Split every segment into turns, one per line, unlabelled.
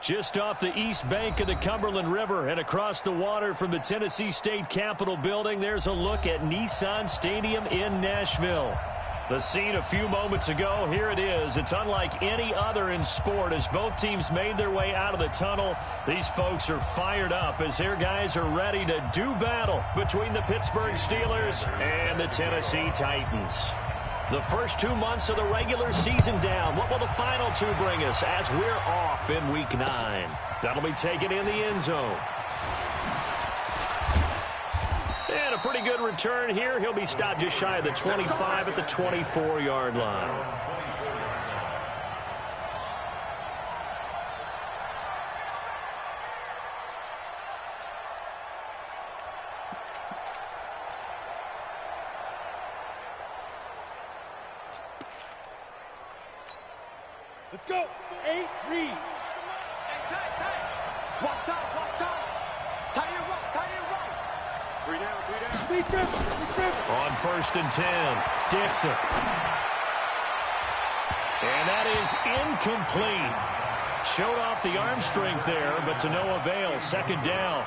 Just off the east bank of the Cumberland River and across the water from the Tennessee State Capitol building, there's a look at Nissan Stadium in Nashville. The scene a few moments ago, here it is. It's unlike any other in sport as both teams made their way out of the tunnel. These folks are fired up as their guys are ready to do battle between the Pittsburgh Steelers and the Tennessee Titans. The first 2 months of the regular season down. What will the final two bring us as we're off in Week 9? That'll be taken in the end zone. And a pretty good return here. He'll be stopped just shy of the 25 at the 24-yard line.
Let's go. 8 reads. Walk top. Tight end roll. 3 down.
On 1st and 10, Dixon. And that is incomplete. Showed off the arm strength there, but to no avail. 2nd down.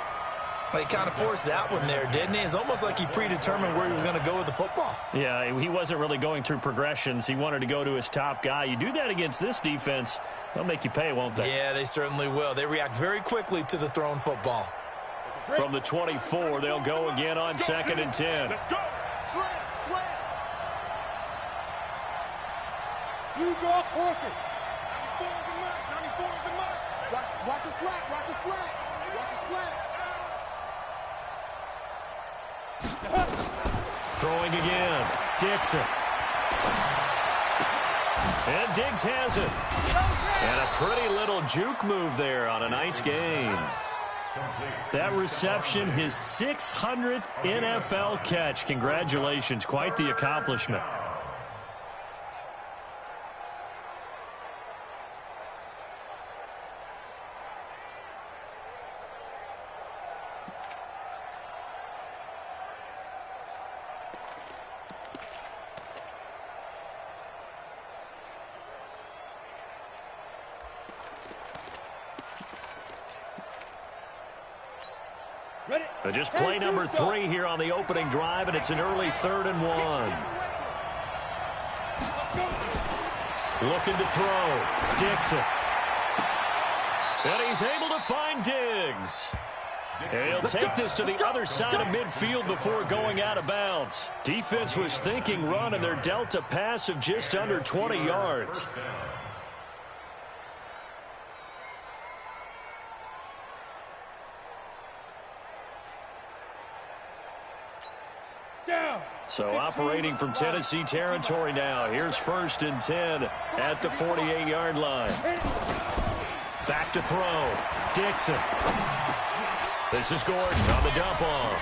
He kind of forced that one there, didn't he? It's almost like he predetermined where he was going to go with the football.
Yeah, he wasn't really going through progressions. He wanted to go to his top guy. You do that against this defense, they'll make you pay, won't they?
Yeah, they certainly will. They react very quickly to the thrown football.
From the 24, they'll go again on 2nd and 10.
Let's go. Slam. You go perfect. 94 is the mark. Watch a slack.
Throwing again. Dixon. And Diggs has it. And a pretty little juke move there on a nice game. That reception, his 600th NFL catch. Congratulations. Quite the accomplishment. Just play number 3 here on the opening drive, and it's an early 3rd and 1. Looking to throw. Dixon. And he's able to find Diggs. And he'll take this to the other side of midfield before going out of bounds. Defense was thinking run, and they're dealt a pass of just under 20 yards. So operating from Tennessee territory now. Here's 1st and 10 at the 48-yard line. Back to throw. Dixon. This is Gordon on the dump off.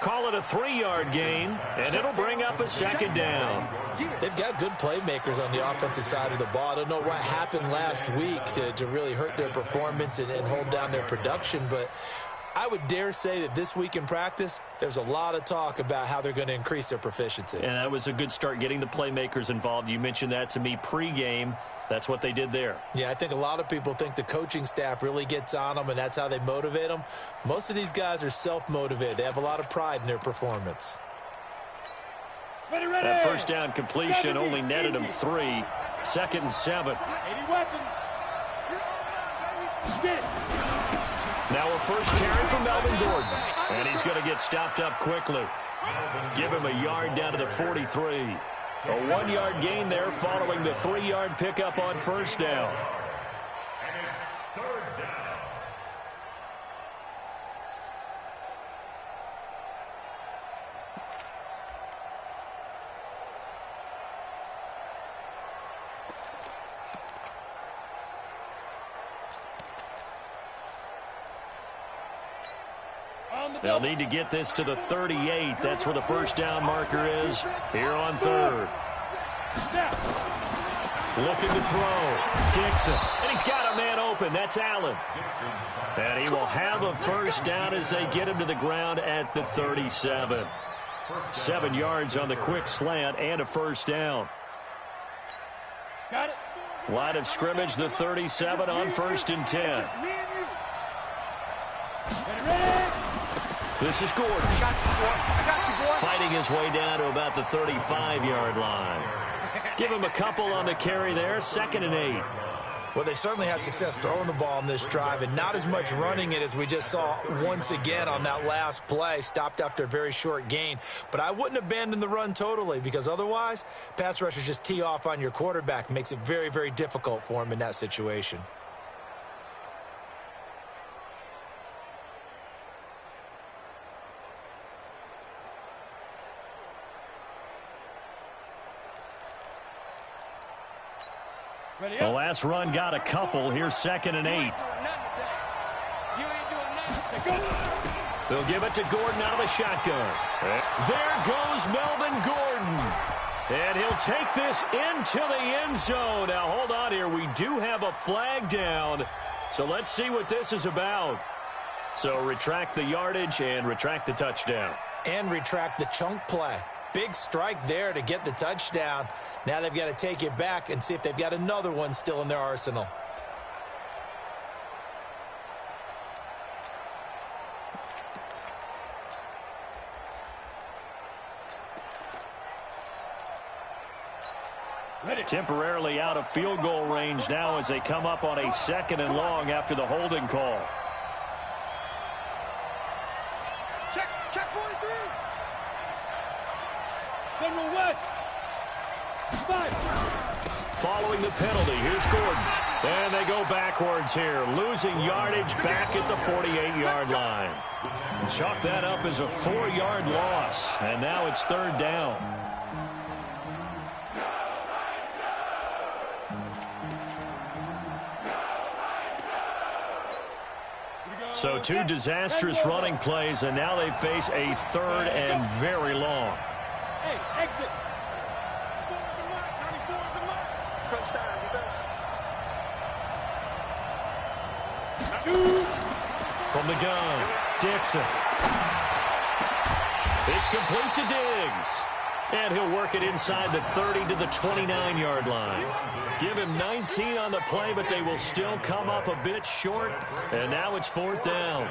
Call it a 3-yard gain, and it'll bring up a 2nd down.
They've got good playmakers on the offensive side of the ball. I don't know what happened last week to really hurt their performance and hold down their production, but I would dare say that this week in practice, there's a lot of talk about how they're going to increase their proficiency.
And that was a good start, getting the playmakers involved. You mentioned that to me pregame. That's what they did there.
Yeah, I think a lot of people think the coaching staff really gets on them, and that's how they motivate them. Most of these guys are self-motivated. They have a lot of pride in their performance.
Ready.
That 1st down completion only netted him 3. 2nd and 7.
80 weapons.
Now a 1st carry from Melvin Gordon. And he's going to get stopped up quickly. Give him a yard down to the 43. A 1-yard gain there following the 3-yard pickup on 1st down. They'll need to get this to the 38. That's where the 1st down marker is here on 3rd. Looking to throw. Dixon. And he's got a man open. That's Allen. And he will have a 1st down as they get him to the ground at the 37. 7 yards on the quick slant and a 1st down.
Got it.
Line of scrimmage, the 37 on 1st and 10. This is Gordon.
I got you, boy.
Fighting his way down to about the 35-yard line. Give him a couple on the carry there, 2nd and 8.
Well, they certainly had success throwing the ball in this drive, and not as much running it as we just saw once again on that last play. Stopped after a very short gain. But I wouldn't abandon the run totally, because otherwise, pass rushers just tee off on your quarterback. Makes it very, very difficult for him in that situation.
The last run got a couple. Here's 2nd and 8. They'll give it to Gordon out of the shotgun. There goes Melvin Gordon. And he'll take this into the end zone. Now, hold on here. We do have a flag down. So let's see what this is about. So retract the yardage and retract the touchdown.
And retract the chunk play. Big strike there to get the touchdown. Now they've got to take it back and see if they've got another one still in their arsenal.
Temporarily out of field goal range now as they come up on a 2nd and long after the holding call.
Check 43. General West. 5.
Following the penalty, here's Gordon. And they go backwards here, losing yardage back at the 48-yard line. Chalk that up as a 4-yard loss, and now it's 3rd down. So 2 disastrous running plays, and now they face a 3rd and very long.
Hey, exit. 94 is the mark. Touchdown, defense.
From the gun, Dixon. It's complete to Diggs. And he'll work it inside the 30 to the 29-yard line. Give him 19 on the play, but they will still come up a bit short. And now it's 4th down.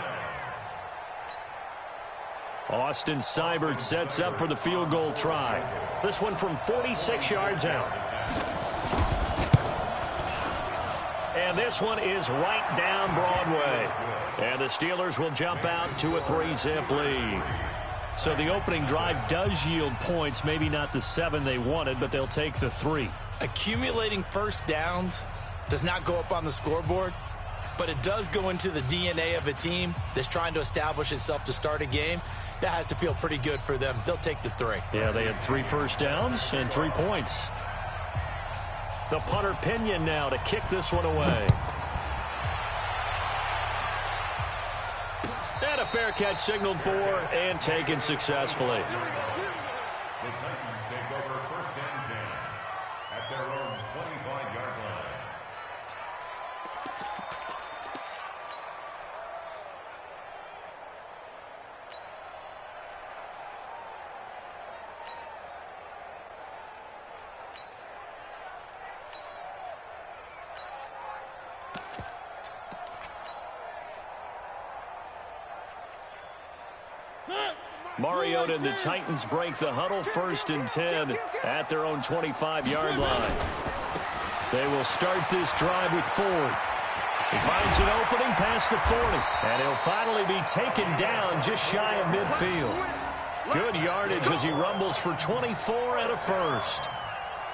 Austin Seibert sets up for the field goal try. This one from 46 yards out. And this one is right down Broadway. And the Steelers will jump out to a 3-zip lead. So the opening drive does yield points, maybe not the 7 they wanted, but they'll take the 3.
Accumulating first downs does not go up on the scoreboard, but it does go into the DNA of a team that's trying to establish itself to start a game. That has to feel pretty good for them. They'll take the 3.
Yeah, they had 3 first downs and 3 points. The punter Pinion now to kick this one away. And a fair catch signaled for and taken successfully.
The Titans take over 1st and 10 at their own 25-yard line.
Mariota and the Titans break the huddle 1st and 10 at their own 25-yard line. They will start this drive with Ford. He finds an opening past the 40, and he'll finally be taken down just shy of midfield. Good yardage as he rumbles for 24 and a first.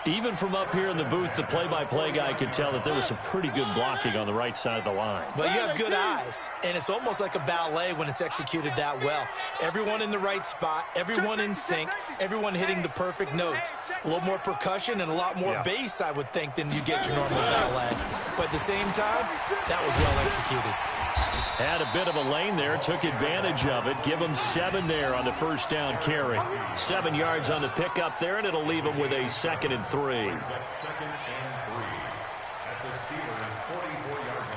Even from up here in the booth, the play-by-play guy could tell that there was some pretty good blocking on the right side of the line.
Well, you have good eyes, and it's almost like a ballet when it's executed that well. Everyone in the right spot, everyone in sync, everyone hitting the perfect notes. A little more percussion and a lot more bass, I would think, than you get your normal ballet. But at the same time, that was well executed.
Had a bit of a lane there, took advantage of it. Give him 7 there on the first down carry. 7 yards on the pickup there, and it'll leave him with a 2nd and 3.
2nd and 3 at the Steelers' 44-yard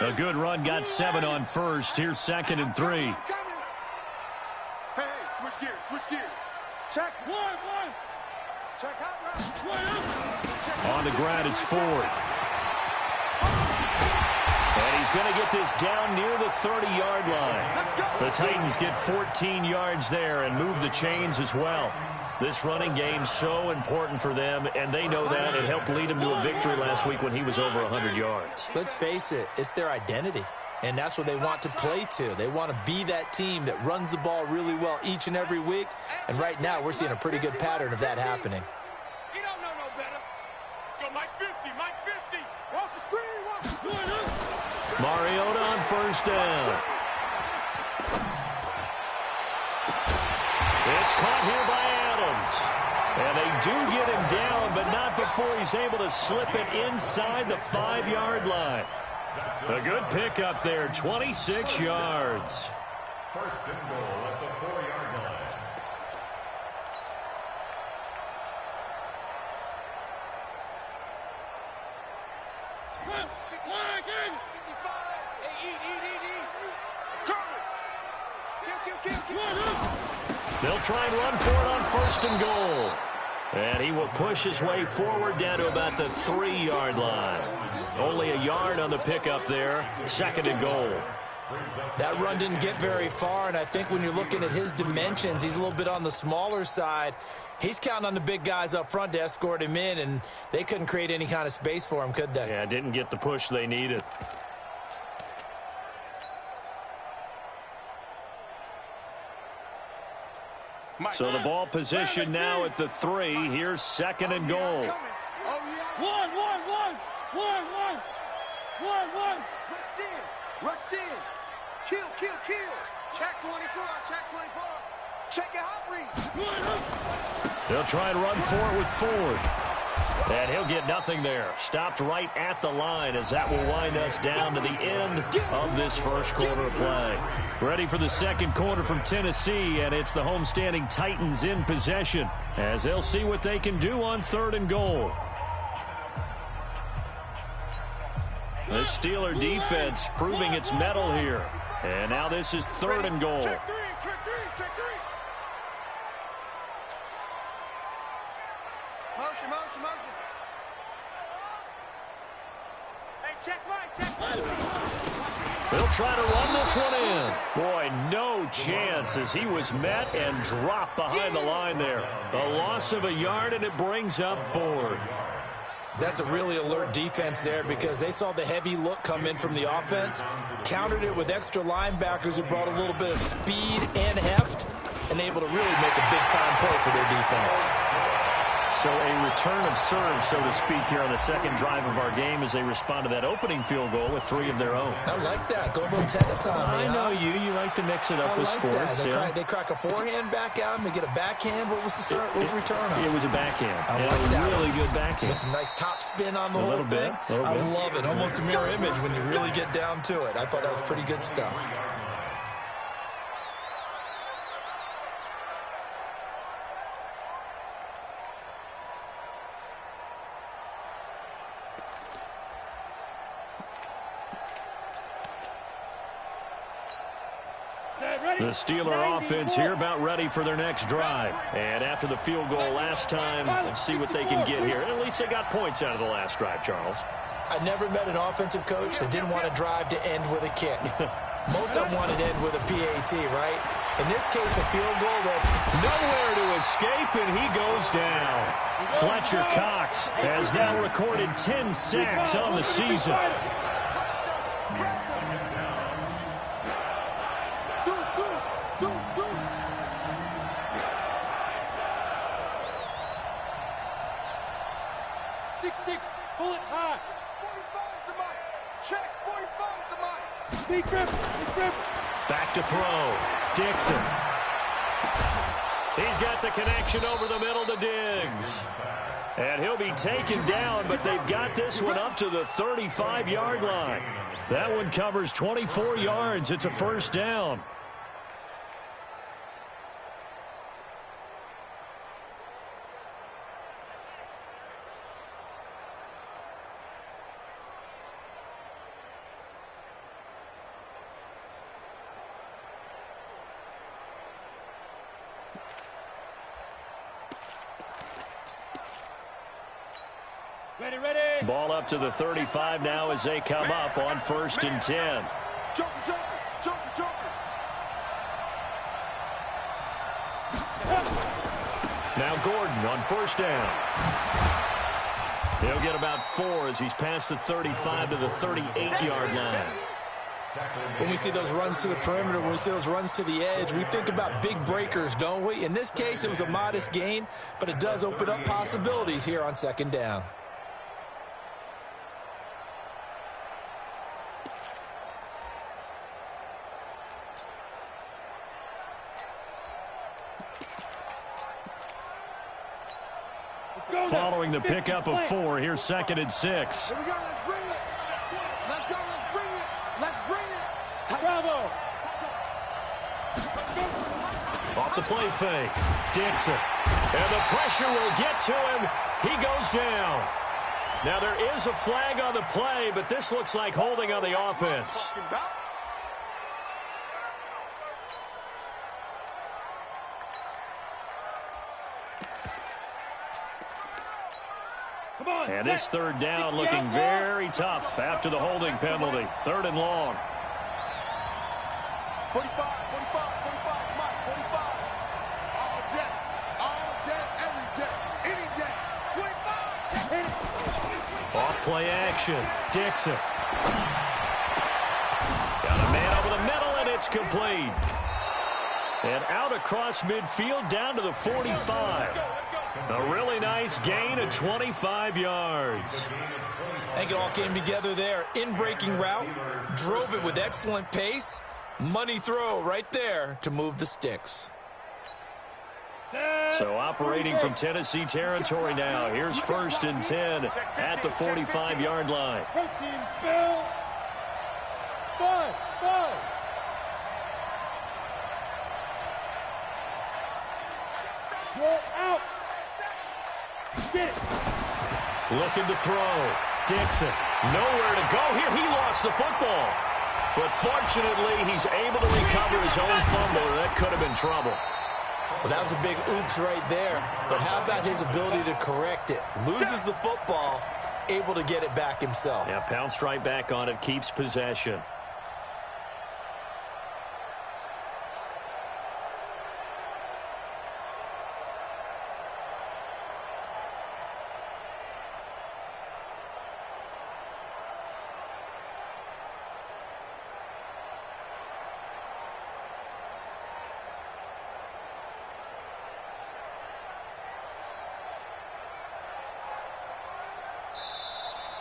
line.
A good run, got 7 on first. Here's 2nd and 3.
Hey, switch gears. Check. One. Check out.
on the ground. It's Ford. And he's going to get this down near the 30-yard line. The Titans get 14 yards there and move the chains as well. This running game so important for them, and they know that. It helped lead him to a victory last week when he was over 100 yards.
Let's face it, it's their identity, and that's what they want to play to. They want to be that team that runs the ball really well each and every week, and right now we're seeing a pretty good pattern of that happening.
You don't know no better. Let's go Mike 50, Mike 50. Watch the screen, watch the screen.
Mariota on first down. It's caught here by Adams. And they do get him down, but not before he's able to slip it inside the 5-yard line. A good pickup there, 26 yards.
First and goal at the 4-yard line.
Decline again. 55. Hey, eat. Cover. Kill.
They'll try and run for it on first and goal. And he will push his way forward down to about the 3-yard line. Only a yard on the pickup there. Second and goal.
That run didn't get very far, and I think when you're looking at his dimensions, he's a little bit on the smaller side. He's counting on the big guys up front to escort him in, and they couldn't create any kind of space for him, could they?
Yeah, didn't get the push they needed. So the ball position now at the 3. Here's second and goal.
One. Rush in. Kill. Check 24. Check your hot read.
They'll try and run for it with Ford. And he'll get nothing there. Stopped right at the line as that will wind us down to the end of this first quarter of play. Ready for the second quarter from Tennessee, and it's the homestanding Titans in possession as they'll see what they can do on third and goal. The Steeler defense proving its mettle here. And now this is third and goal.
Check three. Motion. Hey, check right.
They'll try to run this one in. Boy, no chance as he was met and dropped behind the line there. A loss of a yard, and it brings up fourth.
That's a really alert defense there because they saw the heavy look come in from the offense, countered it with extra linebackers who brought a little bit of speed and heft, and able to really make a big-time play for their defense.
So a return of serve, so to speak, here on the second drive of our game as they respond to that opening field goal with 3 of their own.
I like that. Go a little tennis on me.
I know you. You like to mix it up with sports.
They crack a forehand back at him. They get a backhand. What was the return on?
It was a backhand.
I like that.
Really good backhand.
With some nice top spin on the whole thing. I love it. Almost a mirror image when you really get down to it. I thought that was pretty good stuff.
The Steeler offense here about ready for their next drive. And after the field goal last time, let's see what they can get here. And at least they got points out of the last drive, Charles.
I never met an offensive coach that didn't want to drive to end with a kick. Most of them wanted to end with a PAT, right? In this case, a field goal that's
nowhere to escape, and he goes down. Fletcher Cox has now recorded 10 sacks on the season.
Pull it high. 45 to Mike. Check 45 to Mike. Big grip.
Back to throw. Dixon. He's got the connection over the middle to Diggs. And he'll be taken down, but they've got this one up to the 35-yard line. That one covers 24 yards. It's a first down.
Ready, ready.
Ball up to the 35 now as they come up on 1st and 10.
Joker, joker, joker, joker.
Now Gordon on 1st down. He'll get about 4 as he's past the 35 to the 38-yard line.
When we see those runs to the perimeter, when we see those runs to the edge, we think about big breakers, don't we? In this case, it was a modest gain, but it does open up possibilities here on 2nd down.
Following the pickup of 4, here's 2nd and 6.
Here we go, let's bring it. Let's go, let's bring it. Let's bring it. Bravo.
Off the play fake. Dixon. And the pressure will get to him. He goes down. Now there is a flag on the play, but this looks like holding on the offense. And this 3rd down looking very tough after the holding penalty. 3rd and long.
45, 45, 45, come on, 45. All day, every day, any day. 25.
Off play action. Dixon. Got a man over the middle, and it's complete. And out across midfield down to the 45. A really nice gain of 25 yards.
I think it all came together there. In-breaking route, drove it with excellent pace. Money throw right there to move the sticks.
So operating from Tennessee territory now. Here's 1st and 10 at the 45-yard line.
Protein spill. 5. Roll out. Get it.
Looking to throw. Dixon. Nowhere to go here. He lost the football. But fortunately, he's able to recover his own fumble. That could have been trouble.
Well, that was a big oops right there. But how about his ability to correct it? Loses the football, able to get it back himself.
Yeah, pounced right back on it, keeps possession.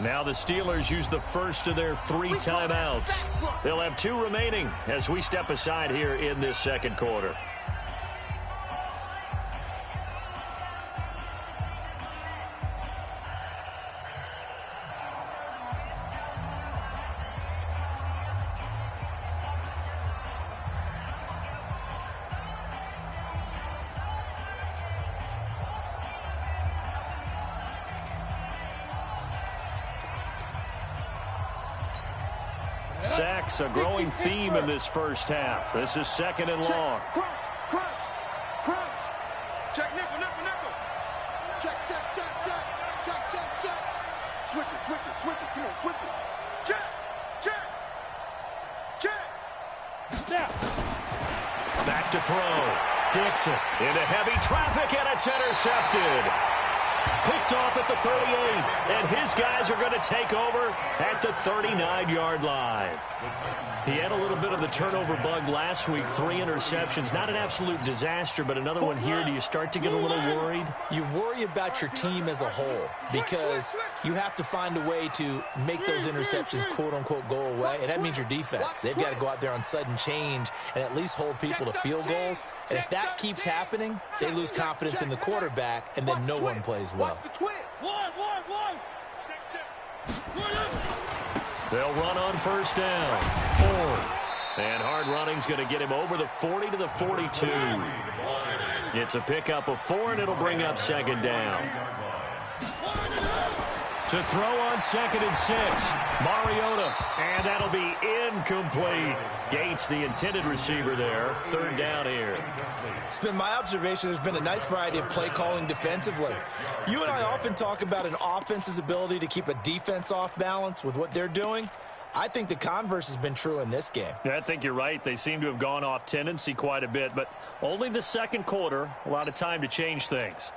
Now the Steelers use the first of their 3 timeouts. They'll have 2 remaining as we step aside here in this 2nd quarter. Sacks, a growing theme in this first half. This is 2nd and long.
Crunch, crunch, crunch. Check nickel, nickel, nickel. Check, check, check, check. Check, check, check. Switch it, switch it, switch it. Come on, switch it. Check, check, check. Now.
Back to throw. Dixon into heavy traffic, and it's intercepted. Picked off at the 38, and his guys are going to take over at the 39-yard line. He had a little bit of the turnover bug last week, 3 interceptions. Not an absolute disaster, but another one here. Do you start to get a little worried?
You worry about your team as a whole because you have to find a way to make those interceptions, quote-unquote, go away, and that means your defense. They've got to go out there on sudden change and at least hold people to field goals, and if that keeps happening, they lose confidence in the quarterback, and then no one plays well.
One.
They'll run on first down. 4. And hard running's going to get him over the 40 to the 42. It's a pickup of 4, and it'll bring up 2nd down. To throw on 2nd and 6. Mariota. And that'll be incomplete. Gates, the intended receiver there. 3rd down here.
It's been my observation there's been a nice variety of play calling defensively. You and I often talk about an offense's ability to keep a defense off balance with what they're doing. I think the converse has been true in this game.
Yeah, I think you're right. They seem to have gone off tendency quite a bit, but only the 2nd quarter. A lot of time to change things.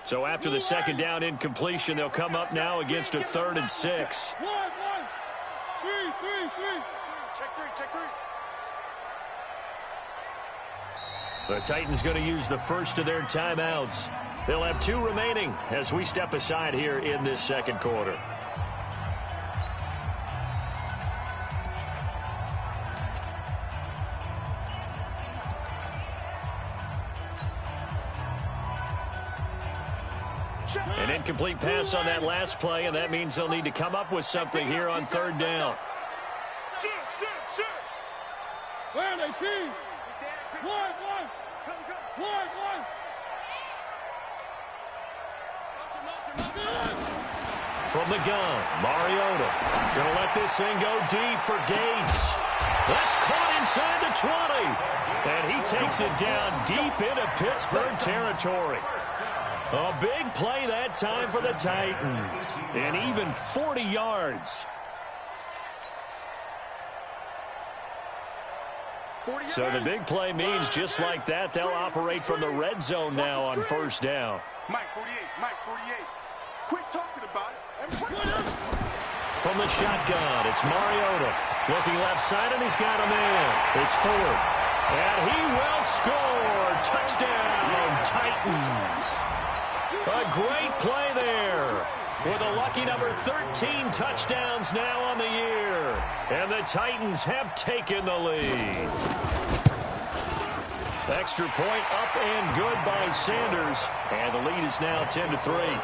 So after the 2nd down incompletion, they'll come up now against a 3rd and 6.
Check three.
The Titans going to use the first of their timeouts. They'll have 2 remaining as we step aside here in this 2nd quarter. An incomplete pass on that last play, and that means they'll need to come up with something here on 3rd down. From the gun, Mariota. Going to let this thing go deep for Gates. That's caught inside the 20. And he takes it down deep into Pittsburgh territory. A big play that time for the Titans. And even 40 yards. So the big play means just like that, they'll operate from the red zone now on 1st down.
Mike 48. Quit talking about it.
From the shotgun, it's Mariota. Looking left side, and he's got a man. It's Ford. And he will score. Touchdown, Titans. A great play there. With a lucky number 13 touchdowns now on the year. And the Titans have taken the lead. Extra point up and good by Sanders. And the lead is now 10-3.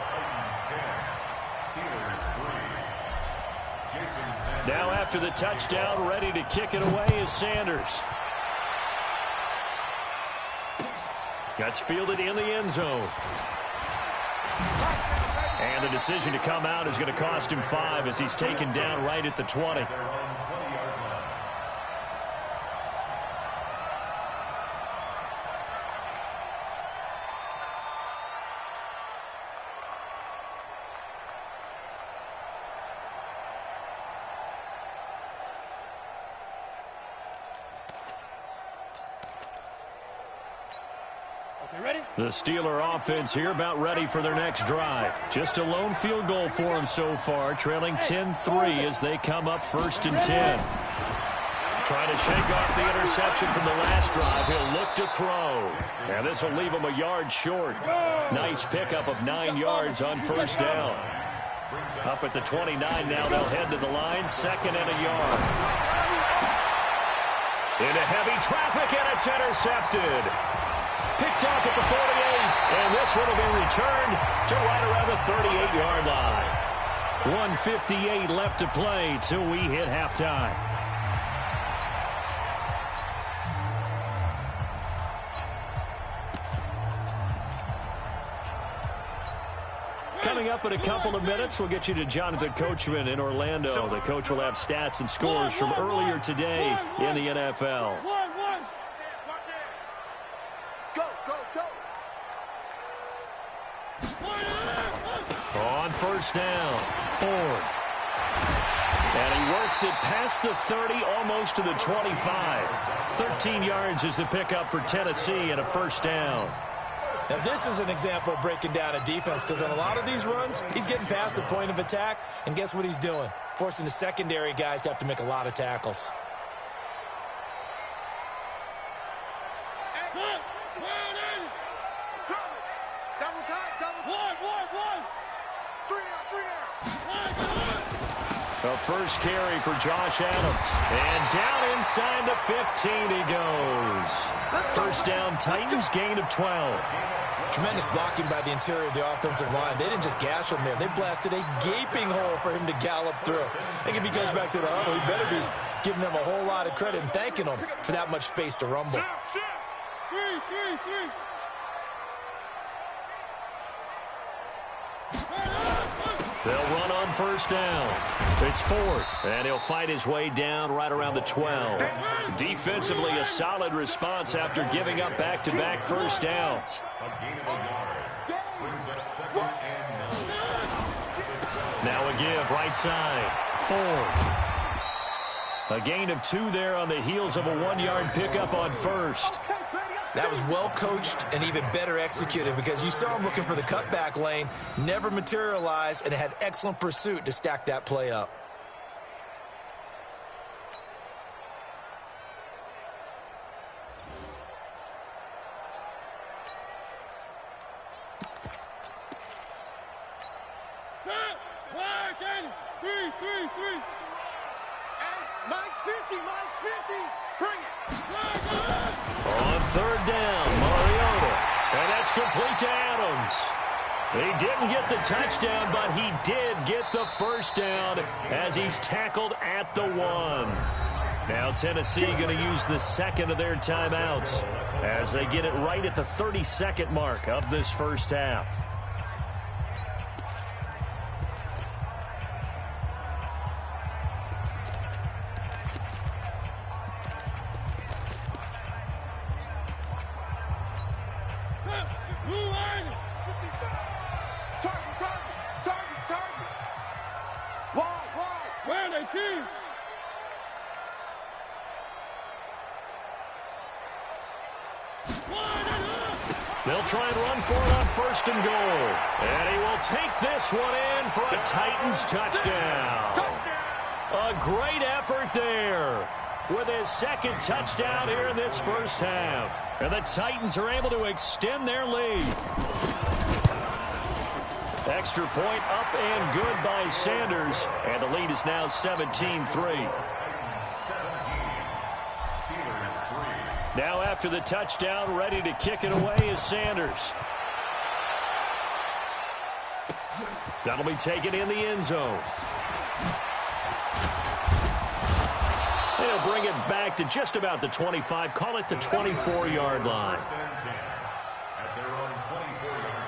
Now after the touchdown, ready to kick it away is Sanders. That's fielded in the end zone. And the decision to come out is going to cost him 5 as he's taken down right at the 20. The Steeler offense here about ready for their next drive. Just a lone field goal for them so far, trailing 10-3 as they come up 1st and 10. Trying to shake off the interception from the last drive. He'll look to throw. And this will leave him a yard short. Nice pickup of 9 yards on 1st down. Up at the 29 now, they'll head to the line. 2nd and a yard. Into heavy traffic, and it's intercepted. Picked off at the 48, and this one will be returned to right around the 38-yard line. 1:58 left to play till we hit halftime. Coming up in a couple of minutes, we'll get you to Jonathan Coachman in Orlando. The coach will have stats and scores from earlier today in the NFL. On 1st down, Ford. And he works it past the 30, almost to the 25. 13 yards is the pickup for Tennessee and a 1st down.
Now, this is an example of breaking down a defense because on a lot of these runs, he's getting past the point of attack, and guess what he's doing? Forcing the secondary guys to have to make a lot of tackles.
A first carry for Josh Adams. And down inside the 15 he goes. 1st down, Titans, gain of 12.
Tremendous blocking by the interior of the offensive line. They didn't just gash him there. They blasted a gaping hole for him to gallop through. I think if he goes back to the huddle, he better be giving them a whole lot of credit and thanking them for that much space to rumble.
They'll run on first down. It's fourth, and he'll fight his way down right around the 12. Defensively, a solid response after giving up back-to-back first downs. Now a give, right side. Ford. A gain of 2 there on the heels of a 1-yard pickup on first.
That was well coached and even better executed because you saw him looking for the cutback lane, never materialized, and had excellent pursuit to stack that play up.
Mike's 50, Mike's 50. Bring it.
On third down, Mariota. And that's complete to Adams. He didn't get the touchdown, but he did get the first down as he's tackled at the 1. Now Tennessee going to use the second of their timeouts as they get it right at the 32nd mark of this first half. They'll try and run for it on first and goal. And he will take this one in for a Titans touchdown. A great effort there with his second touchdown here in this first half. And the Titans are able to extend their lead. Extra point up and good by Sanders. And the lead is now 17-3. Now after the touchdown, ready to kick it away is Sanders. That'll be taken in the end zone. They'll bring it back to just about the 25, call it the 24-yard line.
At their own 24-yard line.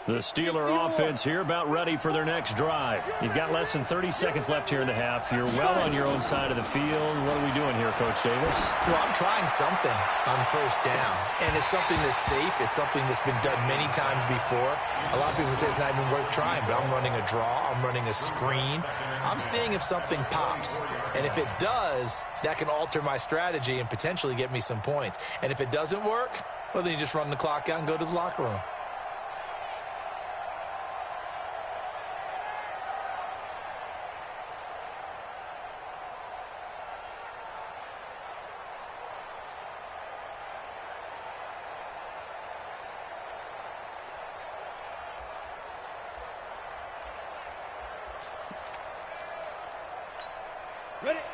The Steeler offense here about ready for their next drive. You've got less than 30 seconds left here in the half. You're well on your own side of the field. What are we doing here, Coach Davis?
Well, I'm trying something on first down, and it's something that's safe. It's something that's been done many times before. A lot of people say it's not even worth trying, but I'm running a draw. I'm running a screen. I'm seeing if something pops, and if it does, that can alter my strategy and potentially get me some points. And if it doesn't work, well, then you just run the clock out and go to the locker room.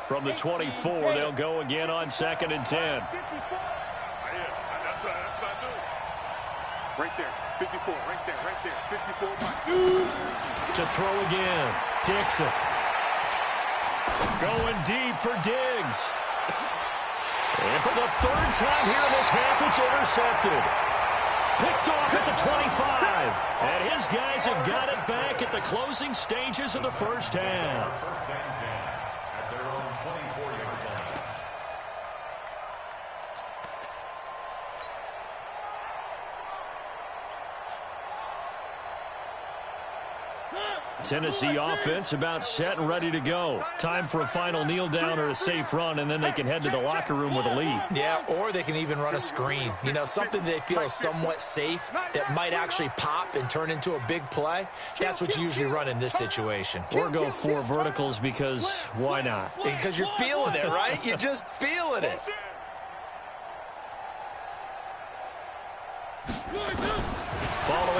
From the 24, they'll go again on 2nd and 10.
That's what I do. Right there, 54, right there, 54.
To throw again, Dixon. Going deep for Diggs. And for the 3rd time here in this half, it's intercepted. Picked off at the 25. And his guys have got it back at the closing stages of the first half.
First and 10 at their own 24-yard line.
Tennessee offense about set and ready to go. Time for a final kneel down or a safe run, and then they can head to the locker room with a lead.
Yeah, or they can even run a screen. You know, something they feel is somewhat safe that might actually pop and turn into a big play. That's what you usually run in this situation.
Or go 4 verticals because why not?
Because you're feeling it, right? You're just feeling it.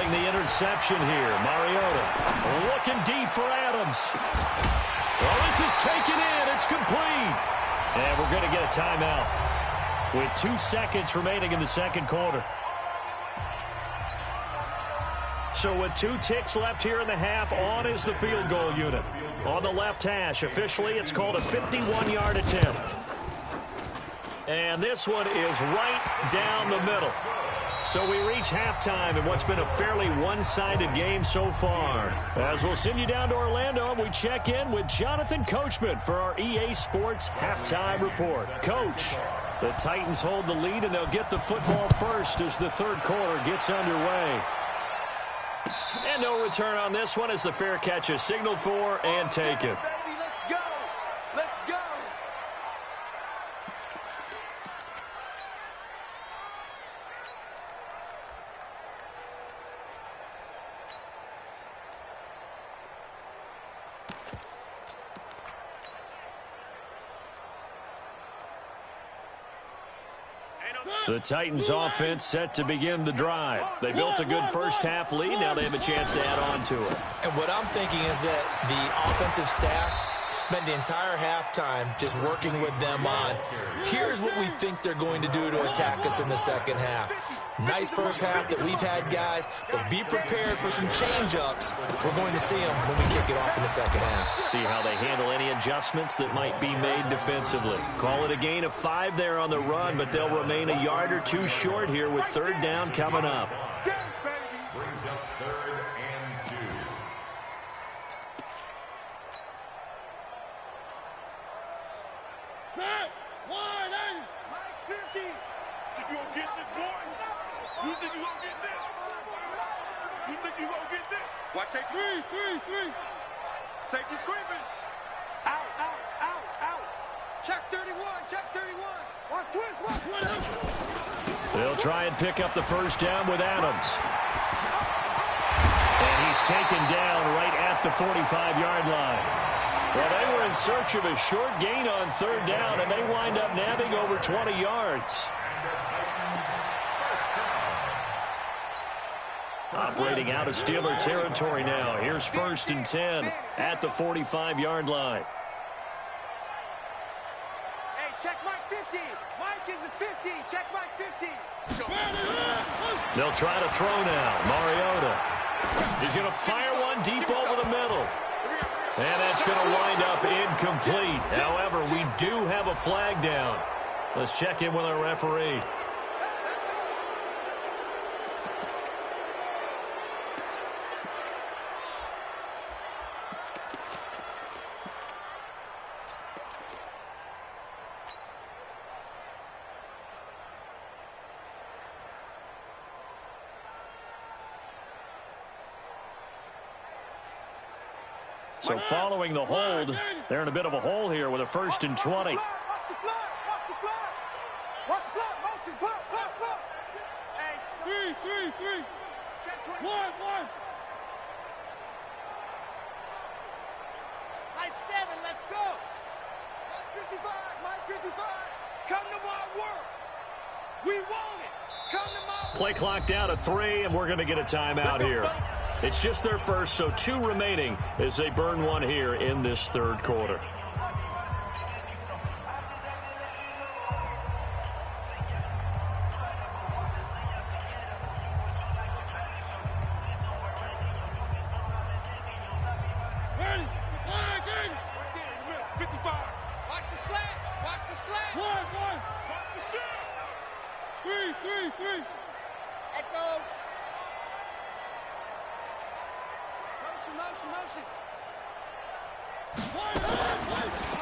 throwing the interception here. Mariota looking deep for Adams. Well, this is taken in. It's complete. And we're going to get a timeout with 2 seconds remaining in the second quarter. So with 2 ticks left here in the half, on is the field goal unit. On the left hash, officially, it's called a 51-yard attempt. And this one is right down the middle. So we reach halftime in what's been a fairly one-sided game so far. As we'll send you down to Orlando, we check in with Jonathan Coachman for our EA Sports Halftime Report. Coach, the Titans hold the lead, and they'll get the football first as the third quarter gets underway. And no return on this one as the fair catch is signaled for and taken.
Let's go. Let's go.
The Titans offense set to begin the drive. They built a good first half lead. Now they have a chance to add on to it.
And what I'm thinking is that the offensive staff spent the entire halftime just working with them on, here's what we think they're going to do to attack us in the second half. Nice first half that we've had, guys, but be prepared for some change-ups. We're going to see them when we kick it off in the second half.
See how they handle any adjustments that might be made defensively. Call it a gain of 5 there on the run, but they'll remain a yard or 2 short here with third down coming up.
Brings up 3rd and 2.
Set. Wide. Mike 50. Think you gonna get this, boy? You think you gonna get this? You think you gonna get this? Watch safety. 3. Safety's creeping. Out. Check 31. Watch twist.
They'll try and pick up the first down with Adams. And he's taken down right at the 45-yard line. Well, they were in search of a short gain on third down, and they wind up nabbing over 20 yards. Operating out of Steeler territory now. Here's 1st and 10 at the 45-yard line.
Hey, check Mike 50. Mike is a 50. Check Mike 50.
They'll try to throw now. Mariota. He's going to fire one deep over the middle. And that's going to wind up incomplete. However, we do have a flag down. Let's check in with our referee. So following the hold, they're in a bit of a hole here with a 1st and 20.
Watch the block. Motion. Block. Hey. 3. Check 20. 1. Nice 7. Let's go. Mike 55. Come to my work. We want it. Come to my work.
Play clock down to 3, and we're going to get a timeout here. It's just their first, so 2 remaining as they burn one here in this third quarter.
Ready. 55. Watch the slant. 1. Watch the shot. 3. Echo. Motion.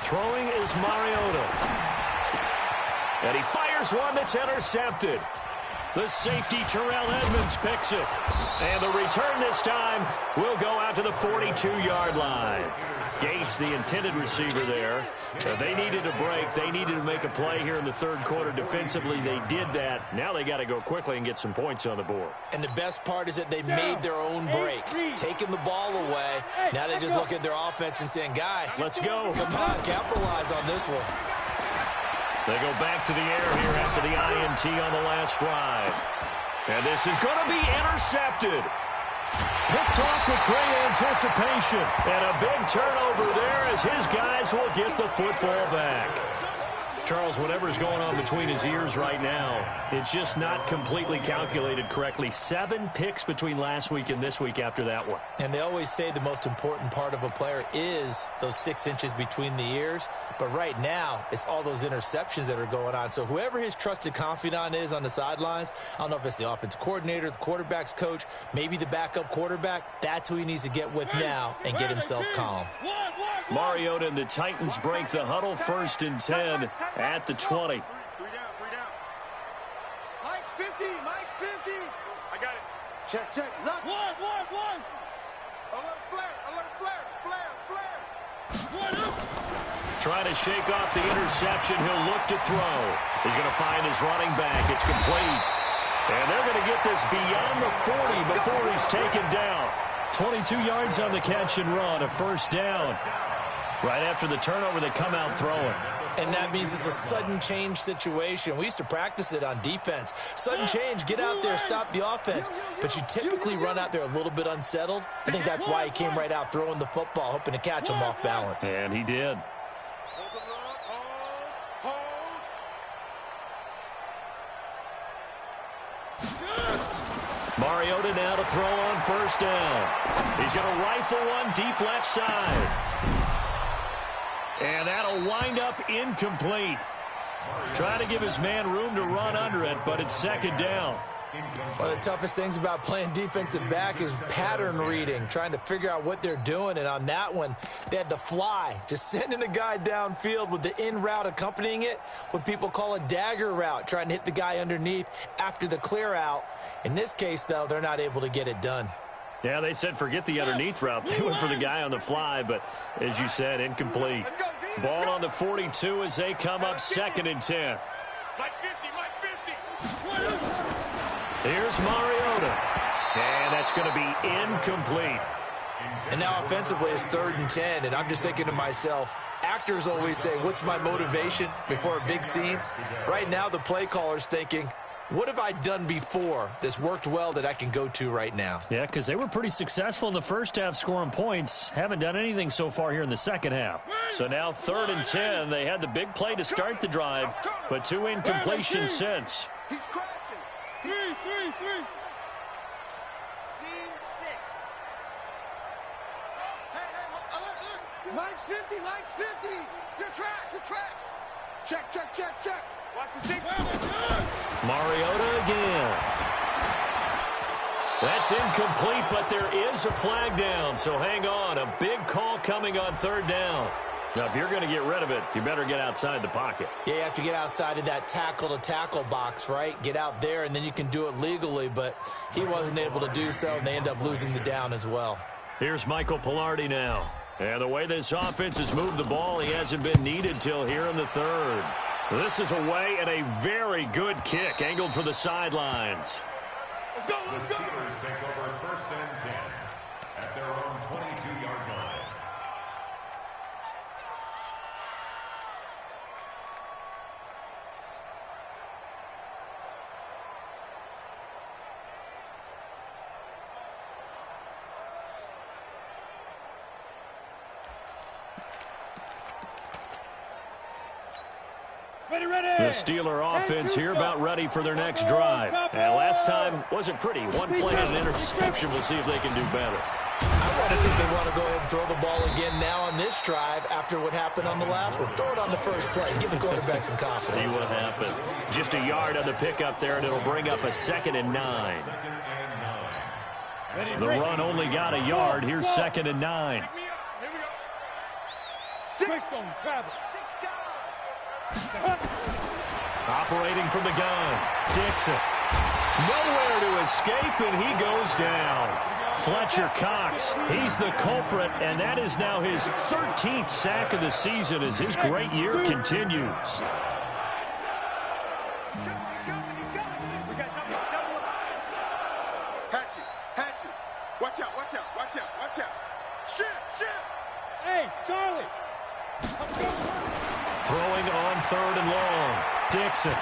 Throwing is Mariota. And he fires one that's intercepted. The safety, Terrell Edmonds, picks it. And the return this time will go out to the 42-yard line. Gates, the intended receiver there. They needed a break. They needed to make a play here in the third quarter. Defensively, they did that. Now they got to go quickly and get some points on the board.
And the best part is that they made their own break, taking the ball away. Now they just look at their offense and saying, guys,
let's go.
Come on, capitalize on this one.
They go back to the air here after the INT on the last drive. And this is going to be intercepted. picked off with great anticipation. And a big turnover there as his guys will get the football back. Charles, whatever's going on between his ears right now, it's just not completely calculated correctly. 7 picks between last week and this week after that one.
And they always say the most important part of a player is those 6 inches between the ears. But right now, it's all those interceptions that are going on. So whoever his trusted confidant is on the sidelines, I don't know if it's the offensive coordinator, the quarterback's coach, maybe the backup quarterback, that's who he needs to get with now and get himself calm.
Mariota and the Titans break the huddle, 1st and 10 at the 20.
3 down. Mike's 50. I got it. Check. Look. One. Alert flare.
Trying to shake off the interception. He'll look to throw. He's going to find his running back. It's complete. And they're going to get this beyond the 40 before he's taken down. 22 yards on the catch and run, a 1st down. Right after the turnover, they come out throwing.
And that means it's a sudden change situation. We used to practice it on defense. Sudden change, get out there, stop the offense. But you typically run out there a little bit unsettled. I think that's why he came right out throwing the football, hoping to catch him off balance.
And he did. Mariota now to throw on 1st down. He's going to rifle one deep left side. And that'll wind up incomplete. Trying to give his man room to run under it, but it's 2nd down.
One of the toughest things about playing defensive back is pattern reading, trying to figure out what they're doing. And on that one, they had the fly, just sending a guy downfield with the in route accompanying it, what people call a dagger route, trying to hit the guy underneath after the clear out. In this case, though, they're not able to get it done.
Yeah, they said forget the underneath route. They went for the guy on the fly, but as you said, incomplete. Ball on the 42 as they come up 2nd and 10.
Mike 50.
Here's Mariota. And that's going to be incomplete.
And now offensively it's 3rd and 10, and I'm just thinking to myself, actors always say, what's my motivation before a big scene? Right now the play caller's thinking, what have I done before that's worked well that I can go to right now?
Yeah, because they were pretty successful in the first half scoring points. Haven't done anything so far here in the second half. So now 3rd and 10. They had the big play to start the drive, but 2 incompletions since.
He's crashing. 3. Scene 6. Hey, alert. Mike's 50. Your track. Check. Watch the safety.
Mariota again. That's incomplete, but there is a flag down, so hang on. A big call coming on 3rd down. Now, if you're going to get rid of it, you better get outside the pocket.
Yeah, you have to get outside of that tackle-to-tackle box, right? Get out there, and then you can do it legally, but he wasn't able to do so, and they end up losing the down as well.
Here's Michael Pilardi now. And the way this offense has moved the ball, he hasn't been needed till here in the 3rd. This is away and a very good kick, angled for the sidelines.
The Steelers take over 1st and 10 at their own 22-yard line.
The Steeler offense here about ready for their next drive. And last time wasn't pretty. One play and an interception. We'll see if they can do better.
I want to see if they want to go ahead and throw the ball again now on this drive after what happened on the last one. Throw it on the first play. Give the quarterback some confidence.
See what happens. Just a yard on the pickup there, and it'll bring up a 2nd and 9. The run only got a yard. Here's 2nd and 9.
Here we go. 6 on travel.
Operating from the gun. Dixon. Nowhere to escape, and he goes down. Fletcher Cox, he's the culprit, and that is now his 13th sack of the season as his great year continues.
Hatchet. Watch out. Shit.
Hey, Charlie.
Throwing on 3rd and long. Dixon.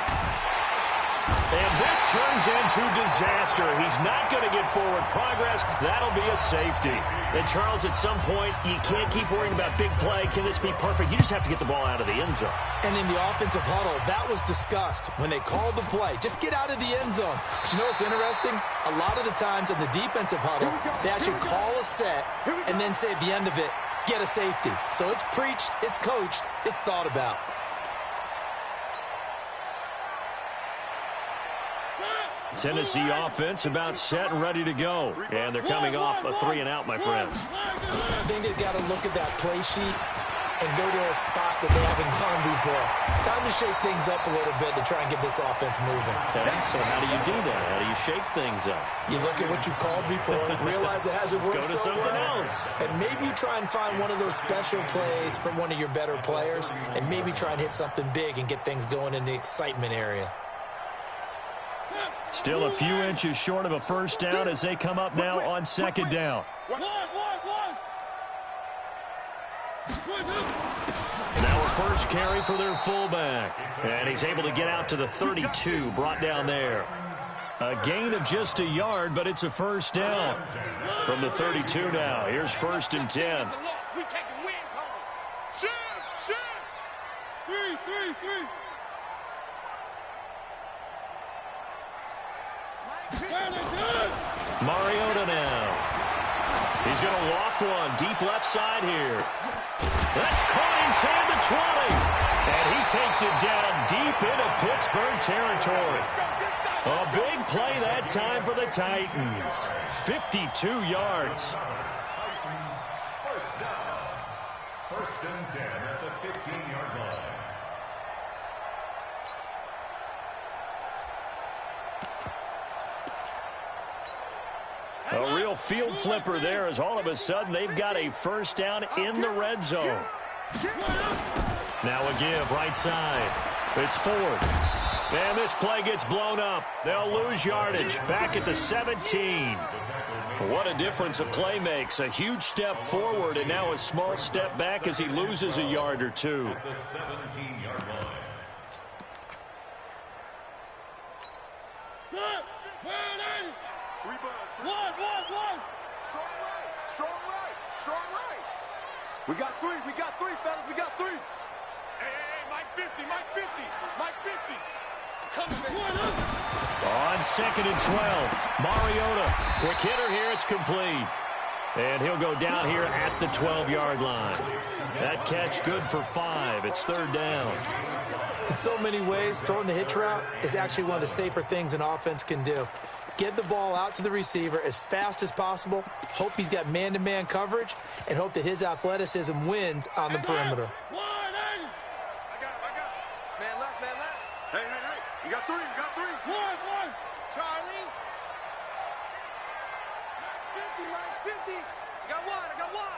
And this turns into disaster. He's not going to get forward progress. That'll be a safety. And, Charles, at some point, you can't keep worrying about big play. Can this be perfect? You just have to get the ball out of the end zone.
And in the offensive huddle, that was discussed when they called the play. Just get out of the end zone. But you know what's interesting? A lot of the times in the defensive huddle, they actually call a set and then say at the end of it, get a safety. So it's preached, it's coached, it's thought about.
Tennessee offense about set and ready to go. And they're coming off a 3-and-out, my friend.
I think they've got to look at that play sheet and go to a spot that they haven't gone before. Time to shake things up a little bit to try and get this offense moving.
Okay, so how do you do that? How do you shake things up?
You look at what you've called before, realize it hasn't worked
Go to
so
something
well,
else.
and maybe you try and find one of those special plays from one of your better players, and maybe try and hit something big and get things going in the excitement area.
Still a few inches short of a first down as they come up now on second down. Now a first carry for their fullback. And he's able to get out to the 32, brought down there. A gain of just a yard, but it's a first down. From the 32 now, here's 1st and 10. Mariota now. He's going to loft one deep left side here. That's caught inside the 20. And he takes it down deep into Pittsburgh territory. A big play that time for the Titans. 52 yards.
Titans first down. 1st and 10 at the 15-yard line.
A real field flipper there as all of a sudden they've got a first down in the red zone. Now a give right side. It's Ford. And this play gets blown up. They'll lose yardage back at the 17. What a difference a play makes. A huge step forward and now a small step back as he loses a yard or two.
At the 17-yard line.
We got three, fellas, we got three. Hey, Mike 50, Mike 50, Mike 50. Come
On 2nd and 12, Mariota. Quick hitter here, it's complete. And he'll go down here at the 12-yard line. That catch good for 5. It's 3rd down.
In so many ways, throwing the hitch route is actually one of the safer things an offense can do. Get the ball out to the receiver as fast as possible, hope he's got man-to-man coverage, and hope that his athleticism wins on the perimeter.
I got it. Man left. Hey. You got three. Charlie. Max 50. I got one.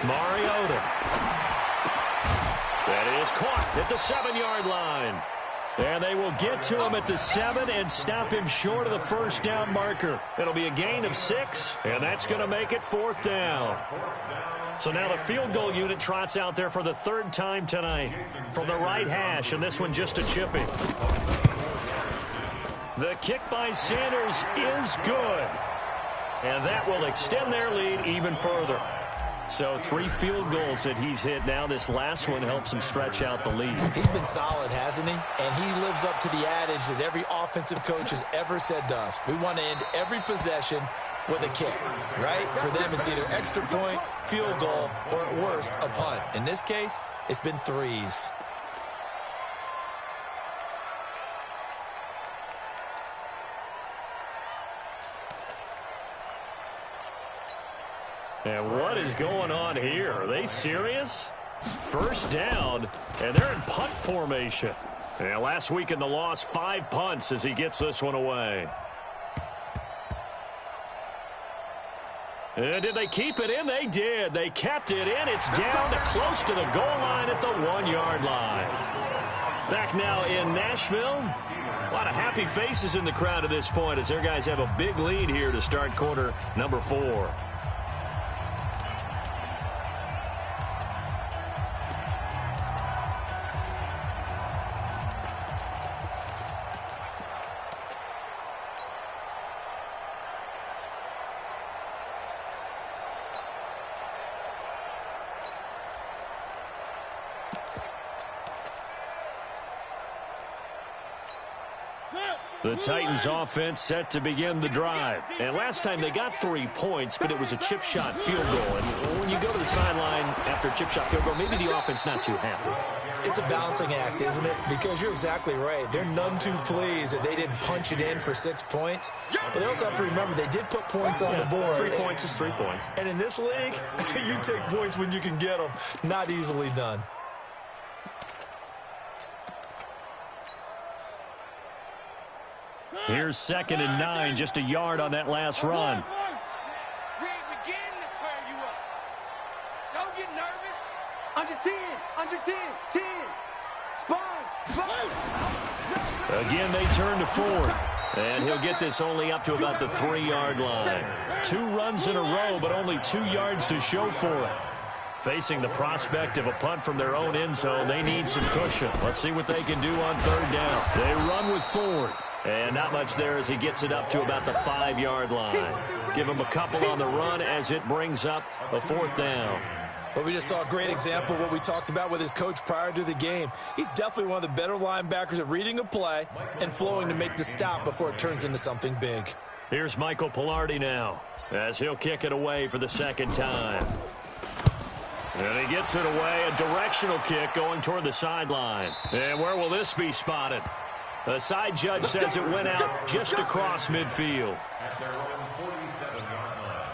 Mariota. That is caught at the 7-yard line. And they will get to him at the 7 and stop him short of the first down marker. It'll be a gain of 6, and that's going to make it 4th down. So now the field goal unit trots out there for the 3rd time tonight from the right hash, and this one just a chipping. The kick by Sanders is good, and that will extend their lead even further. So 3 field goals that he's hit now. This last one helps him stretch out the lead.
He's been solid, hasn't he? And he lives up to the adage that every offensive coach has ever said to us. We want to end every possession with a kick, right? For them, it's either extra point, field goal, or at worst, a punt. In this case, it's been 3s.
And what is going on here? Are they serious? First down, and they're in punt formation. And last week in the loss, 5 punts as he gets this one away. And did they keep it in? They did. They kept it in. It's down to close to the goal line at the 1-yard line. Back now in Nashville. A lot of happy faces in the crowd at this point as their guys have a big lead here to start quarter number 4. The Titans offense set to begin the drive. And last time they got 3 points, but it was a chip shot field goal. And when you go to the sideline after a chip shot field goal, maybe the offense not too happy.
It's a balancing act, isn't it? Because you're exactly right. They're none too pleased that they didn't punch it in for 6 points. But they also have to remember they did put points on the board.
3 points is 3 points.
And in this league, you take points when you can get them. Not easily done.
Here's 2nd and 9, just a yard on that last run.
We ain't beginning to clear you up. Don't get nervous.
Under 10, under 10, 10. Sponge.
Again, they turn to Ford. And he'll get this only up to about the 3-yard line. 2 runs in a row, but only 2 yards to show for it. Facing the prospect of a punt from their own end zone, they need some cushion. Let's see what they can do on 3rd down. They run with Ford. And not much there as he gets it up to about the 5-yard line. Give him a couple on the run as it brings up a 4th down.
Well, we just saw a great example of what we talked about with his coach prior to the game. He's definitely one of the better linebackers at reading a play and flowing to make the stop before it turns into something big.
Here's Michael Pilardi now as he'll kick it away for the 2nd time. And he gets it away, a directional kick going toward the sideline. And where will this be spotted? The side judge says it went out just across midfield.
At their own 47-yard line.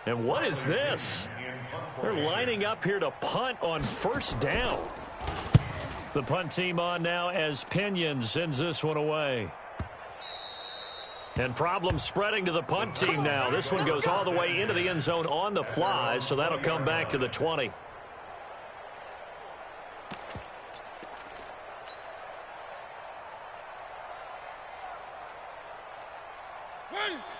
And what is this? They're lining up here to punt on 1st down. The punt team on now as Pinion sends this one away. And problems spreading to the punt team now. This one goes all the way into the end zone on the fly, so that'll come back to the 20.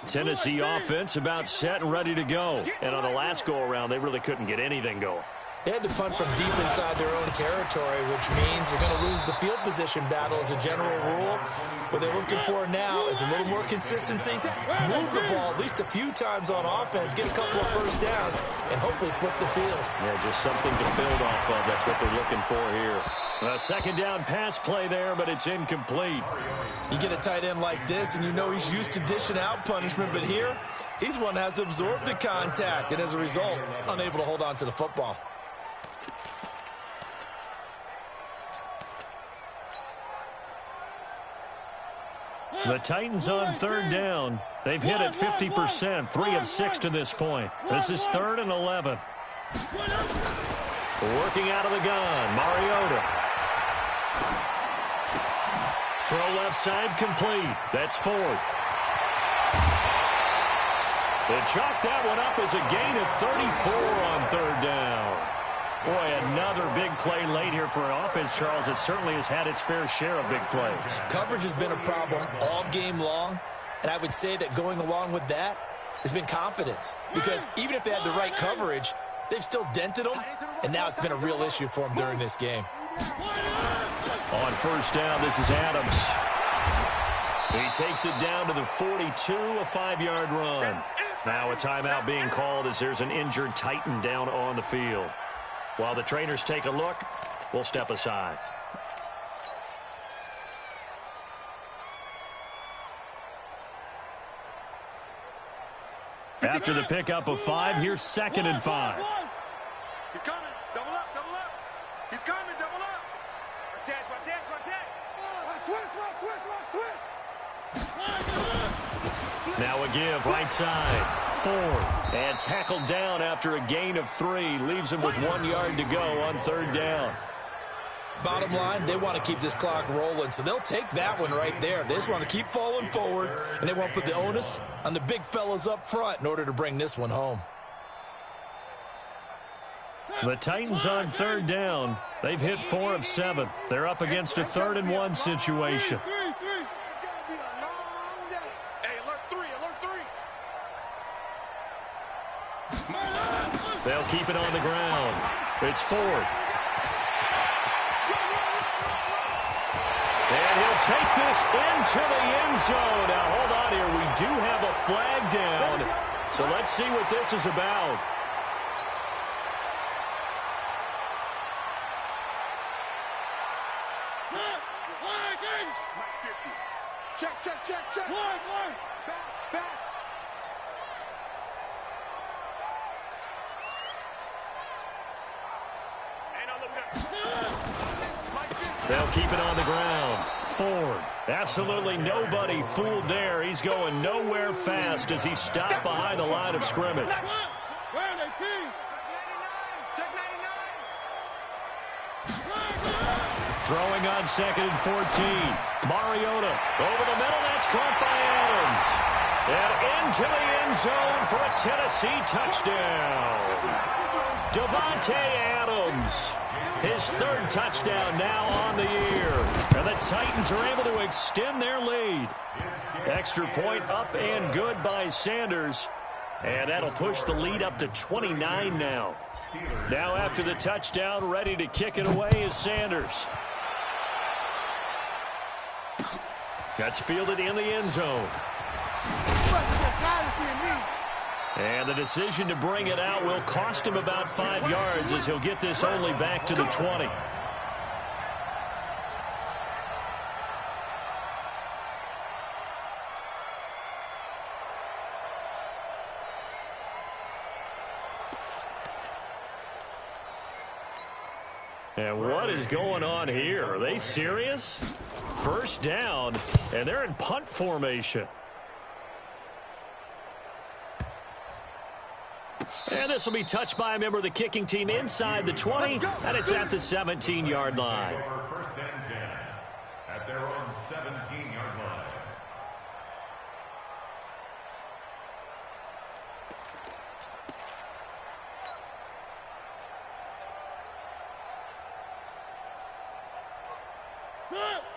Tennessee offense about set and ready to go. And on the last go-around, they really couldn't get anything going.
They had to punt from deep inside their own territory, which means they're going to lose the field position battle as a general rule. What they're looking for now is a little more consistency, move the ball at least a few times on offense, get a couple of 1st downs, and hopefully flip the field.
Yeah, just something to build off of. That's what they're looking for here. A 2nd down pass play there, but it's incomplete.
You get a tight end like this, and you know he's used to dishing out punishment, but here, he's one that has to absorb the contact, and as a result, unable to hold on to the football.
The Titans on 3rd down. They've hit it 50%, 3 of 6 to this point. This is 3rd and 11. Working out of the gun, Mariota. Throw left side complete. That's Ford. They chalk that one up as a gain of 34 on 3rd down. Boy, another big play late here for an offense, Charles. It certainly has had its fair share of big plays.
Coverage has been a problem all game long, and I would say that going along with that has been confidence. Because even if they had the right coverage, they've still dented them, and now it's been a real issue for them during this game.
On 1st down, this is Adams. He takes it down to the 42, a 5-yard run. Now a timeout being called as there's an injured Titan down on the field. While the trainers take a look, we'll step aside. After the pickup of 5, here's 2nd and 5.
He's coming. Double up, double up. He's coming, double up.
Watch out.
Switch.
Now a give, right side. Ford. And tackled down after a gain of 3. Leaves him with 1 yard to go on 3rd down.
Bottom line, they want to keep this clock rolling, so they'll take that one right there. They just want to keep falling forward, and they want to put the onus on the big fellas up front in order to bring this one home.
The Titans on 3rd down. They've hit 4 of 7. They're up against a 3rd and 1 situation. They'll keep it on the ground. It's Ford. And And he'll take this into the end zone. Now, hold on here. We do have a flag down. So let's see what this is about.
Check, check, check, check. One. Back.
They'll keep it on the ground. Ford, absolutely nobody fooled there. He's going nowhere fast as he stopped behind the line of scrimmage.
Where are they, team?
Check 99.
Throwing on 2nd and 14. Mariota over the middle. That's caught by Adams. And into the end zone for a Tennessee touchdown. Davante Adams. His 3rd touchdown now on the year. And the Titans are able to extend their lead. Extra point up and good by Sanders. And that'll push the lead up to 29 now. Now after the touchdown, ready to kick it away is Sanders. That's fielded in the end zone. And the decision to bring it out will cost him about 5 yards as he'll get this only back to the 20. And what is going on here? Are they serious? First down, and they're in punt formation. And this will be touched by a member of the kicking team inside the 20, and it's at the 17-yard line.
First and 10 at their own 17-yard line.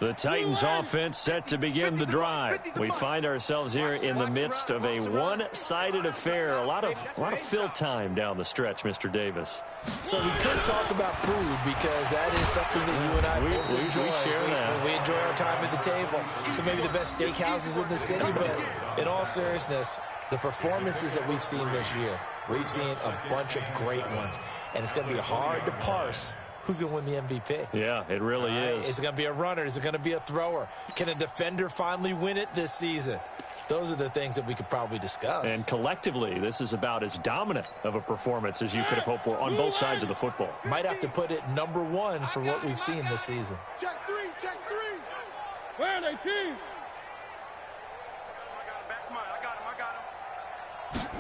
The Titans offense set to begin the drive. We find ourselves here in the midst of a one-sided affair. A lot of fill time down the stretch, Mr. Davis.
So we could talk about food because that is something that you and I enjoy.
We share that.
We enjoy our time at the table. So maybe the best steakhouses in the city, but in all seriousness, the performances that we've seen this year, we've seen a bunch of great ones, and it's going to be hard to parse who's going to win the MVP.
Yeah, it really is.
Is it going to be a runner? Is it going to be a thrower? Can a defender finally win it this season? Those are the things that we could probably discuss.
And collectively, this is about as dominant of a performance as you could have hoped for on both sides of the football.
Might have to put it number 1 for what we've seen this season.
Check 3.
Where are they, team?
I got him.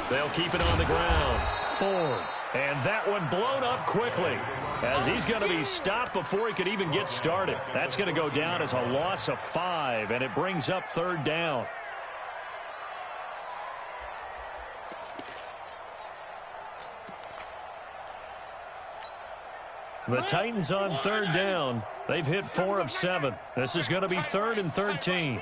They'll keep it on the ground. Ford. And that one blown up quickly as he's going to be stopped before he could even get started. That's going to go down as a loss of 5, and it brings up 3rd down. The Titans on 3rd down. They've hit 4 of 7. This is going to be 3rd and 13.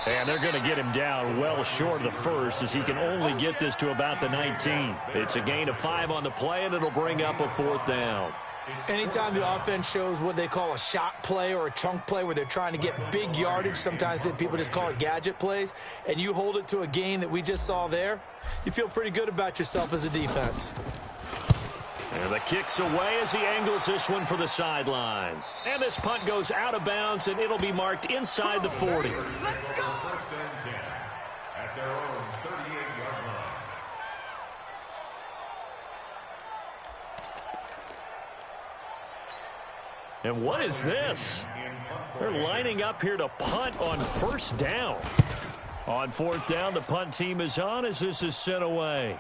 And they're going to get him down well short of the first as he can only get this to about the 19. It's a gain of 5 on the play, and it'll bring up a 4th down.
Anytime the offense shows what they call a shot play or a chunk play where they're trying to get big yardage, sometimes people just call it gadget plays, and you hold it to a gain that we just saw there, you feel pretty good about yourself as a defense.
And the kick's away as he angles this one for the sideline. And this punt goes out of bounds, and it'll be marked inside the 40.
First and 10 at their own 38-yard line.
And what is this? They're lining up here to punt on 1st down. On 4th down, the punt team is on as this is sent away.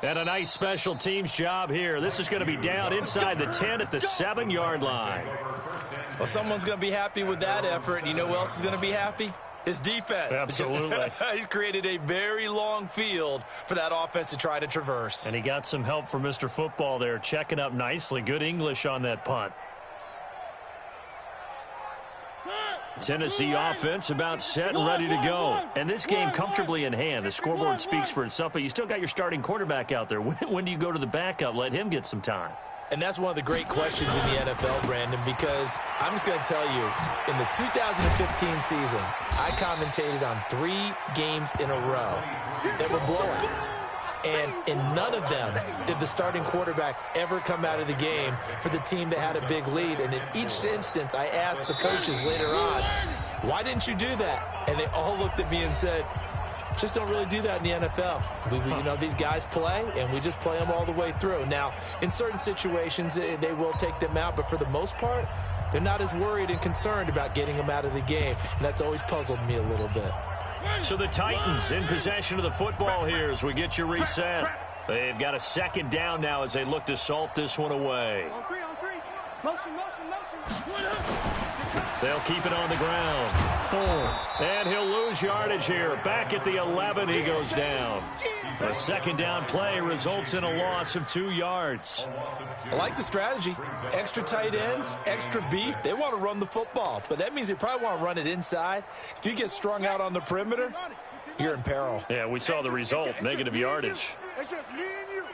And a nice special teams job here. This is going to be down inside the 10 at the 7-yard line.
Well, someone's going to be happy with that effort. And you know who else is going to be happy? His defense.
Absolutely.
He's created a very long field for that offense to try to traverse.
And he got some help from Mr. Football there, checking up nicely. Good English on that punt. Tennessee offense about set and ready to go. And this game comfortably in hand. The scoreboard speaks for itself, but you still got your starting quarterback out there. When do you go to the backup? Let him get some time.
And that's one of the great questions in the NFL, Brandon, because I'm just going to tell you, in the 2015 season, I commentated on 3 games in a row that were blowouts. And in none of them did the starting quarterback ever come out of the game for the team that had a big lead. And in each instance, I asked the coaches later on, why didn't you do that? And they all looked at me and said, just don't really do that in the NFL. You know, these guys play, and we just play them all the way through. Now, in certain situations, they will take them out, but for the most part, they're not as worried and concerned about getting them out of the game, and that's always puzzled me a little bit.
So the Titans in possession of the football here as we get you reset. They've got a second down now as they look to salt this one away.
On three. Motion.
They'll keep it on the ground. Full. And he'll lose yardage here. Back at the 11, he goes down. A second down play results in a loss of 2 yards.
I like the strategy. Extra tight ends, extra beef. They want to run the football, but that means they probably want to run it inside. If you get strung out on the perimeter, you're in peril.
Yeah, we saw the result, negative yardage.
It's just me and you.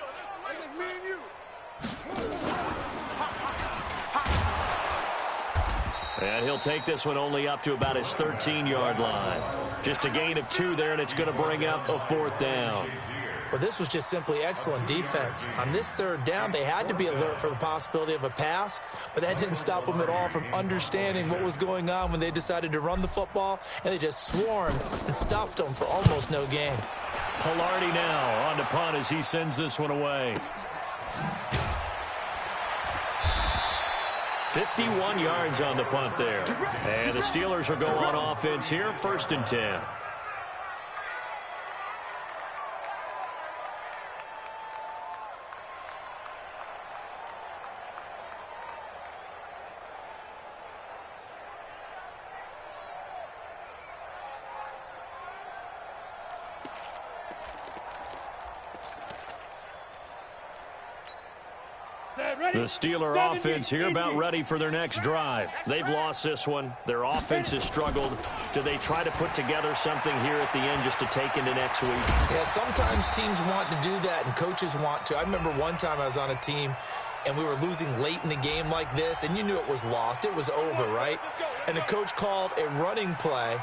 And he'll take this one only up to about his 13-yard line. Just a gain of 2 there, and it's going to bring up a 4th down.
Well, this was just simply excellent defense. On this 3rd down, they had to be alert for the possibility of a pass, but that didn't stop them at all from understanding what was going on when they decided to run the football, and they just swarmed and stopped them for almost no gain.
Pilardi now on to punt as he sends this one away. 51 yards on the punt there. And the Steelers will go on offense here, 1st and 10. The Steeler offense here about ready for their next drive. They've lost this one. Their offense has struggled. Do they try to put together something here at the end just to take into next week?
Yeah, sometimes teams want to do that and coaches want to. I remember one time I was on a team and we were losing late in the game like this, and you knew it was lost. It was over, right? And the coach called a running play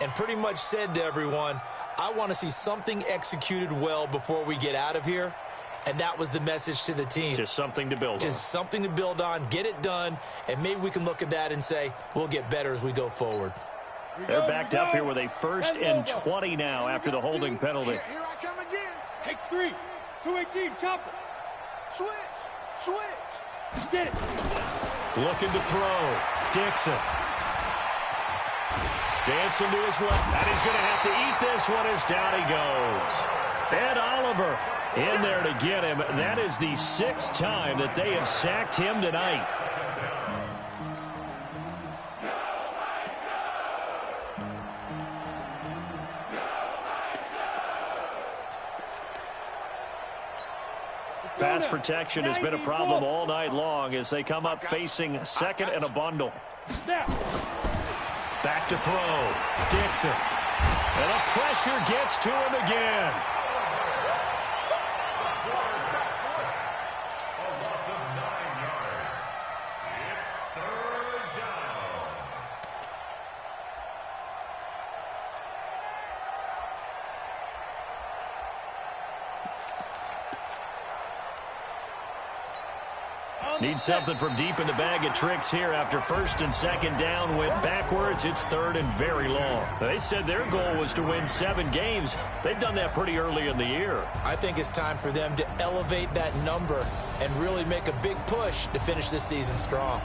and pretty much said to everyone, I want to see something executed well before we get out of here. And that was the message to the team.
Just something to build on.
Just something to build on, get it done, and maybe we can look at that and say, we'll get better as we go forward.
They're backed up here with a 1st and 20 now after the holding penalty.
Here I come again.
Takes 3. 218, chopper.
Switch.
Get it.
Looking to throw. Dixon. Dancing to his left. And he's going to have to eat this one as down he goes. Ed Oliver in there to get him. That is the 6th time that they have sacked him tonight. Pass protection has been a problem all night long as they come up facing 2nd and a bundle. Back to throw. Dixon. And the pressure gets to him again. Need something from deep in the bag of tricks here after 1st and 2nd down went backwards. It's 3rd and very long. They said their goal was to win 7 games. They've done that pretty early in the year.
I think it's time for them to elevate that number and really make a big push to finish this season strong.